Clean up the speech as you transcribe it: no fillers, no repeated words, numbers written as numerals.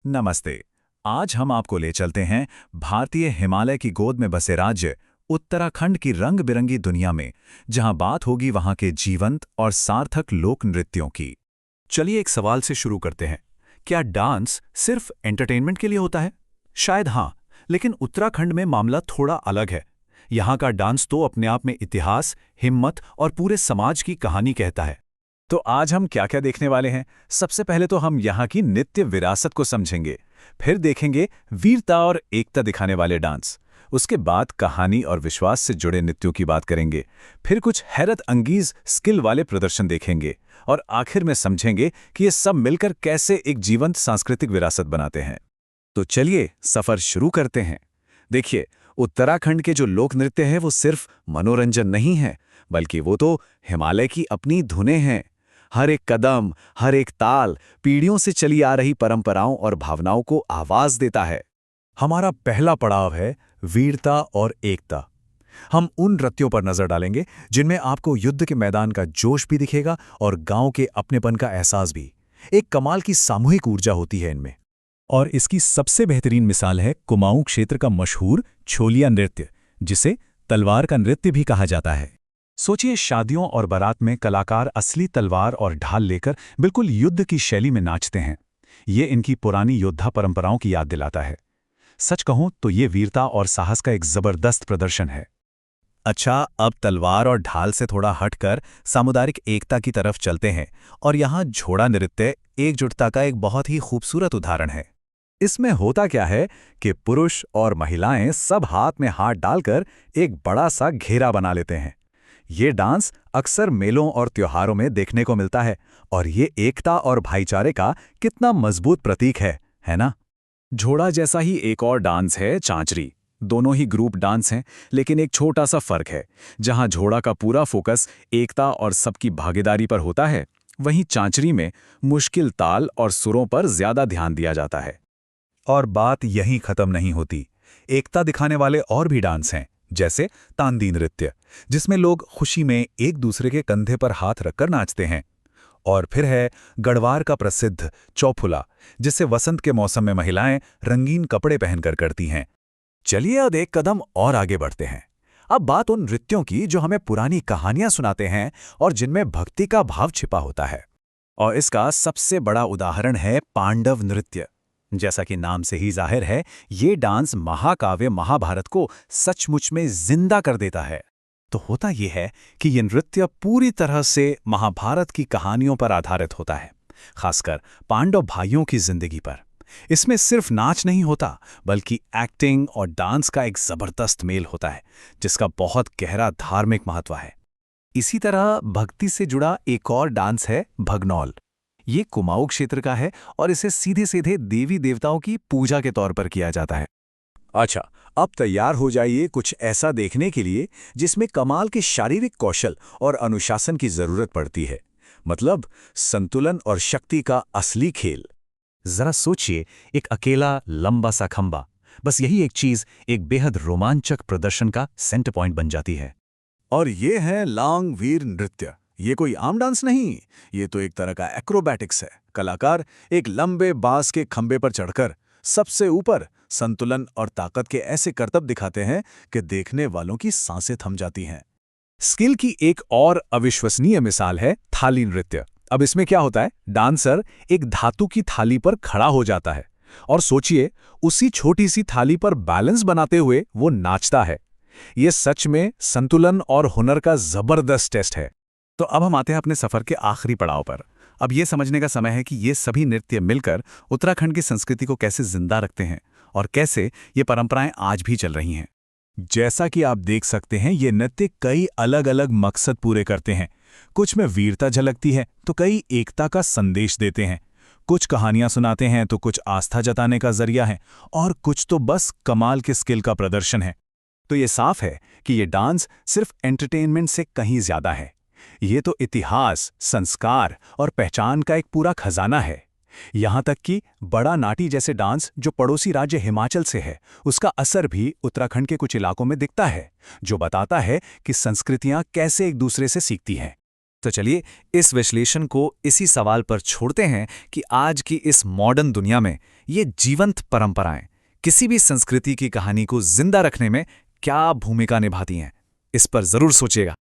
नमस्ते। आज हम आपको ले चलते हैं भारतीय हिमालय की गोद में बसे राज्य उत्तराखंड की रंग बिरंगी दुनिया में, जहां बात होगी वहां के जीवंत और सार्थक लोक नृत्यों की। चलिए एक सवाल से शुरू करते हैं। क्या डांस सिर्फ एंटरटेनमेंट के लिए होता है? शायद हाँ, लेकिन उत्तराखंड में मामला थोड़ा अलग है। यहाँ का डांस तो अपने आप में इतिहास, हिम्मत और पूरे समाज की कहानी कहता है। तो आज हम क्या क्या देखने वाले हैं? सबसे पहले तो हम यहाँ की नृत्य विरासत को समझेंगे, फिर देखेंगे वीरता और एकता दिखाने वाले डांस, उसके बाद कहानी और विश्वास से जुड़े नृत्यों की बात करेंगे, फिर कुछ हैरत अंगीज स्किल वाले प्रदर्शन देखेंगे और आखिर में समझेंगे कि ये सब मिलकर कैसे एक जीवंत सांस्कृतिक विरासत बनाते हैं। तो चलिए सफर शुरू करते हैं। देखिए, उत्तराखंड के जो लोक नृत्य हैं वो सिर्फ मनोरंजन नहीं है, बल्कि वो तो हिमालय की अपनी धुनें हैं। हर एक कदम, हर एक ताल पीढ़ियों से चली आ रही परंपराओं और भावनाओं को आवाज देता है। हमारा पहला पड़ाव है वीरता और एकता। हम उन नृत्यों पर नजर डालेंगे जिनमें आपको युद्ध के मैदान का जोश भी दिखेगा और गांव के अपनेपन का एहसास भी। एक कमाल की सामूहिक ऊर्जा होती है इनमें। और इसकी सबसे बेहतरीन मिसाल है कुमाऊं क्षेत्र का मशहूर छोलिया नृत्य, जिसे तलवार का नृत्य भी कहा जाता है। सोचिए, शादियों और बारात में कलाकार असली तलवार और ढाल लेकर बिल्कुल युद्ध की शैली में नाचते हैं। ये इनकी पुरानी योद्धा परंपराओं की याद दिलाता है। सच कहूं तो ये वीरता और साहस का एक जबरदस्त प्रदर्शन है। अच्छा, अब तलवार और ढाल से थोड़ा हटकर सामुदायिक एकता की तरफ चलते हैं और यहाँ झोड़ा नृत्य एकजुटता का एक बहुत ही खूबसूरत उदाहरण है। इसमें होता क्या है कि पुरुष और महिलाएं सब हाथ में हाथ डालकर एक बड़ा सा घेरा बना लेते हैं। ये डांस अक्सर मेलों और त्योहारों में देखने को मिलता है और ये एकता और भाईचारे का कितना मजबूत प्रतीक है ना? झोड़ा जैसा ही एक और डांस है चांचरी। दोनों ही ग्रुप डांस हैं, लेकिन एक छोटा सा फर्क है। जहां झोड़ा का पूरा फोकस एकता और सबकी भागीदारी पर होता है, वहीं चांचरी में मुश्किल ताल और सुरों पर ज्यादा ध्यान दिया जाता है। और बात यहीं खत्म नहीं होती। एकता दिखाने वाले और भी डांस हैं, जैसे तांदी नृत्य, जिसमें लोग खुशी में एक दूसरे के कंधे पर हाथ रखकर नाचते हैं। और फिर है गढ़वार का प्रसिद्ध चौफुला, जिसे वसंत के मौसम में महिलाएं रंगीन कपड़े पहनकर करती हैं। चलिए अब एक कदम और आगे बढ़ते हैं। अब बात उन नृत्यों की जो हमें पुरानी कहानियां सुनाते हैं और जिनमें भक्ति का भाव छिपा होता है। और इसका सबसे बड़ा उदाहरण है पांडव नृत्य। जैसा कि नाम से ही जाहिर है, ये डांस महाकाव्य महाभारत को सचमुच में जिंदा कर देता है। तो होता यह है कि ये नृत्य पूरी तरह से महाभारत की कहानियों पर आधारित होता है, खासकर पांडव भाइयों की जिंदगी पर। इसमें सिर्फ नाच नहीं होता, बल्कि एक्टिंग और डांस का एक जबरदस्त मेल होता है, जिसका बहुत गहरा धार्मिक महत्व है। इसी तरह भक्ति से जुड़ा एक और डांस है भगनौल। ये कुमाऊं क्षेत्र का है और इसे सीधे सीधे देवी देवताओं की पूजा के तौर पर किया जाता है। अच्छा, अब तैयार हो जाइए कुछ ऐसा देखने के लिए जिसमें कमाल के शारीरिक कौशल और अनुशासन की जरूरत पड़ती है। मतलब संतुलन और शक्ति का असली खेल। जरा सोचिए, एक अकेला लंबा सा खंबा, बस यही एक चीज एक बेहद रोमांचक प्रदर्शन का सेंटर पॉइंट बन जाती है। और ये है लांग वीर नृत्य। ये कोई आम डांस नहीं, ये तो एक तरह का एक्रोबैटिक्स है। कलाकार एक लंबे बांस के खंबे पर चढ़कर सबसे ऊपर संतुलन और ताकत के ऐसे करतब दिखाते हैं कि देखने वालों की सांसें थम जाती हैं। स्किल की एक और अविश्वसनीय मिसाल है थाली नृत्य। अब इसमें क्या होता है, डांसर एक धातु की थाली पर खड़ा हो जाता है और सोचिए, उसी छोटी सी थाली पर बैलेंस बनाते हुए वो नाचता है। ये सच में संतुलन और हुनर का जबरदस्त टेस्ट है। तो अब हम आते हैं अपने सफर के आखिरी पड़ाव पर। अब ये समझने का समय है कि ये सभी नृत्य मिलकर उत्तराखंड की संस्कृति को कैसे जिंदा रखते हैं और कैसे ये परंपराएं आज भी चल रही हैं। जैसा कि आप देख सकते हैं, ये नृत्य कई अलग अलग मकसद पूरे करते हैं। कुछ में वीरता झलकती है तो कई एकता का संदेश देते हैं, कुछ कहानियां सुनाते हैं तो कुछ आस्था जताने का जरिया है, और कुछ तो बस कमाल के स्किल का प्रदर्शन है। तो ये साफ है कि ये डांस सिर्फ एंटरटेनमेंट से कहीं ज्यादा है। ये तो इतिहास, संस्कार और पहचान का एक पूरा खजाना है। यहाँ तक कि बड़ा नाटी जैसे डांस जो पड़ोसी राज्य हिमाचल से है, उसका असर भी उत्तराखंड के कुछ इलाकों में दिखता है, जो बताता है कि संस्कृतियाँ कैसे एक दूसरे से सीखती हैं। तो चलिए इस विश्लेषण को इसी सवाल पर छोड़ते हैं कि आज की इस मॉडर्न दुनिया में ये जीवंत परंपराएं किसी भी संस्कृति की कहानी को जिंदा रखने में क्या भूमिका निभाती हैं, इस पर जरूर सोचिएगा।